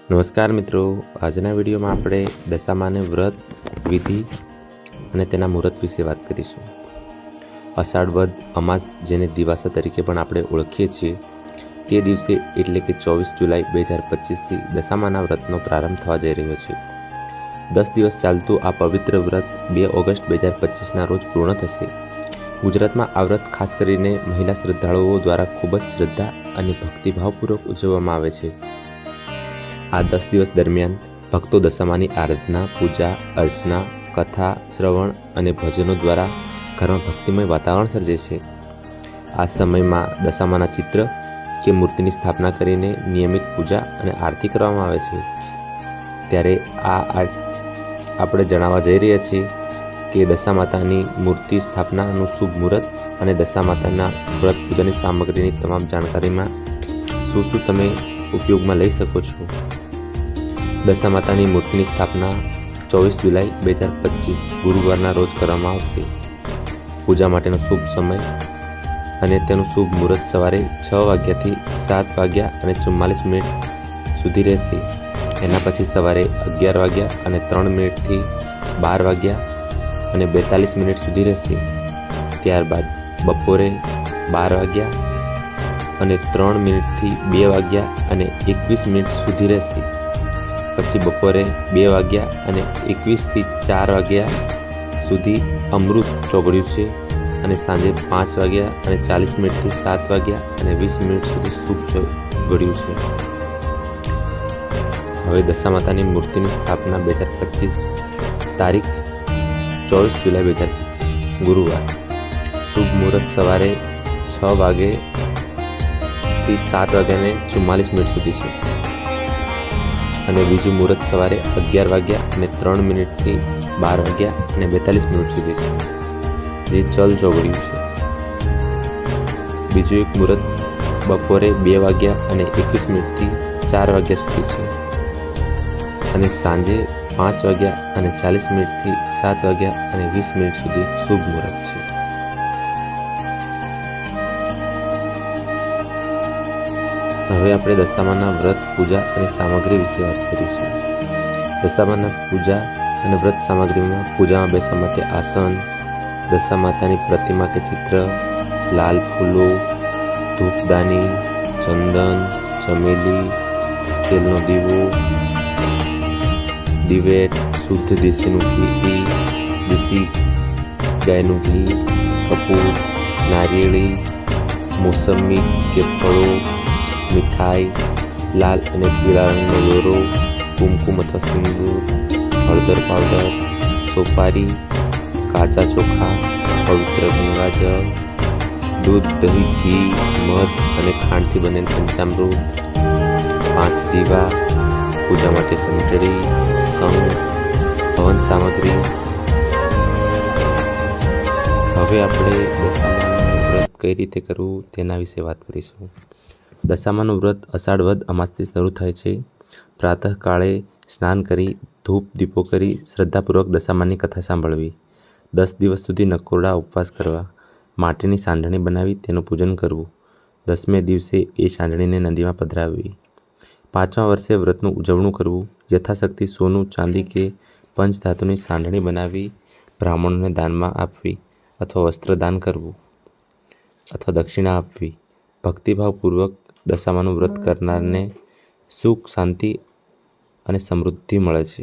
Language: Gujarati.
નમસ્કાર મિત્રો, આજના વિડીયોમાં આપણે દશામાને વ્રત વિધિ અને તેના મુહૂર્ત વિશે વાત કરીશું। અષાઢ વદ અમાસ, જેને દિવાસા તરીકે પણ આપણે ઓળખીએ છીએ, તે દિવસે એટલે કે 24 જુલાઈ 2025થી દશામાના વ્રતનો પ્રારંભ થવા જઈ રહ્યો છે। 10 દિવસ ચાલતું આ પવિત્ર વ્રત 2 ઓગસ્ટ 2025ના રોજ પૂર્ણ થશે। ગુજરાતમાં આ વ્રત ખાસ કરીને મહિલા શ્રદ્ધાળુઓ દ્વારા ખૂબ જ શ્રદ્ધા અને ભક્તિભાવપૂર્વક ઉજવવામાં આવે છે। આ 10 દિવસ દરમિયાન ભક્તો દશામાની આરાધના, પૂજા અર્ચના, કથા શ્રવણ અને ભજનો દ્વારા ઘરમાં ભક્તિમય વાતાવરણ સર્જે છે। આ સમયમાં દશામાના ચિત્ર કે મૂર્તિની સ્થાપના કરીને નિયમિત પૂજા અને આરતી કરવામાં આવે છે। ત્યારે આપણે જાણવા જઈ રહ્યા છીએ કે દશામાતાની મૂર્તિ સ્થાપનાનું શુભ મુહૂર્ત અને દશામાતાના વ્રત પૂજાની સામગ્રીની તમામ જાણકારીમાં શું તમે ઉપયોગમાં લઈ શકો છો। દશામાતાની મૂર્તિની સ્થાપના 24 જુલાઈ 2025 ગુરુવારના રોજ કરવામાં આવશે। પૂજા માટેનો શુભ સમય અને તેનું શુભ મુહૂર્ત સવારે 6 વાગ્યાથી 7 વાગ્યા અને 44 મિનિટ સુધી રહેશે। એના પછી સવારે 11 વાગ્યા અને 3 મિનિટથી 12 વાગ્યા અને 42 મિનિટ સુધી રહેશે। ત્યારબાદ બપોરે 12 વાગ્યા અને 3 મિનિટથી 2 વાગ્યા અને 21 મિનિટ સુધી રહેશે। પછી બપોરે 2 વાગ્યા અને 21થી 4 વાગ્યા સુધી અમૃત ચોગડ્યું છે અને સાંજે 5 વાગ્યા અને 40 મિનિટથી 7 વાગ્યા અને 20 મિનિટ સુધી શુભ ચોગડ્યું છે। હવે દશામાતાની મૂર્તિની સ્થાપના 2025 તારીખ 24 જુલાઈ 2025 ગુરુવાર, શુભ મુહૂર્ત સવારે 6 વાગ્યાથી 7 વાગ્યા અને 44 મિનિટ સુધી છે અને બીજું મુહૂર્ત સવારે 11 વાગ્યા અને 3 મિનિટથી 12 વાગ્યા અને 42 મિનિટ સુધી છે, જે ચલ ચોગડ્યું છે। બીજું એક મુહૂર્ત બપોરે 2 વાગ્યા અને 21 મિનિટથી 4 વાગ્યા સુધી છે અને સાંજે 5 વાગ્યા અને 40 મિનિટથી 7 વાગ્યા અને 20 મિનિટ સુધી શુભ મુહૂર્ત છે। હવે આપણે દશામાના વ્રત પૂજા અને સામગ્રી વિશે વાત કરીશું। દશામાના પૂજા અને વ્રત સામગ્રીમાં પૂજામાં બેસવા માટે આસન, દશામાતાની પ્રતિમા કે ચિત્ર, લાલ ફૂલો, ધૂપદાની, ચંદન, ચમેલી, તેલનો દીવો, દિવેટ, શુદ્ધ દેશીનું ઘી, દેશી ગાયનું ઘી, કપૂર, નારિયેળી, મોસંબી કે ફળો, મીઠાઈ, લાલ અને પીળા રંગનો દોરો, કુમકુમ અથવા સિંદૂર, હળદર પાવડર, સોપારી, કાચા ચોખા, પવિત્ર ગંગાજળ, દૂધ, દહીં, ઘી, મધ અને ખાંડથી બનેલ પંચામૃત, 5 દીવા, પૂજા માટે ઘંટડી, શંખ, હવન સામગ્રી। હવે આપણે દશામાનું વ્રત કઈ રીતે કરવું તેના વિશે વાત કરીશું। દશામાનું વ્રત અષાઢ વદ અમાસથી શરૂ થાય છે। પ્રાતઃકાળે સ્નાન કરી ધૂપ દીપો કરી શ્રદ્ધાપૂર્વક દશામાની કથા સાંભળવી, 10 દિવસ સુધી નકોરડા ઉપવાસ કરવા, માટીની સાંઢણી બનાવી તેનું પૂજન કરવું, 10મે દિવસે એ સાંઢણીને નદીમાં પધરાવવી, 5મા વર્ષે વ્રતનું ઉજવણું કરવું, યથાશક્તિ સોનું, ચાંદી કે પંચધાતુની સાંઢણી બનાવી બ્રાહ્મણોને દાનમાં આપવી અથવા વસ્ત્રદાન કરવું અથવા દક્ષિણા આપવી। ભક્તિભાવપૂર્વક દશામાનું વ્રત કરનારને સુખ, શાંતિ અને સમૃદ્ધિ મળે છે।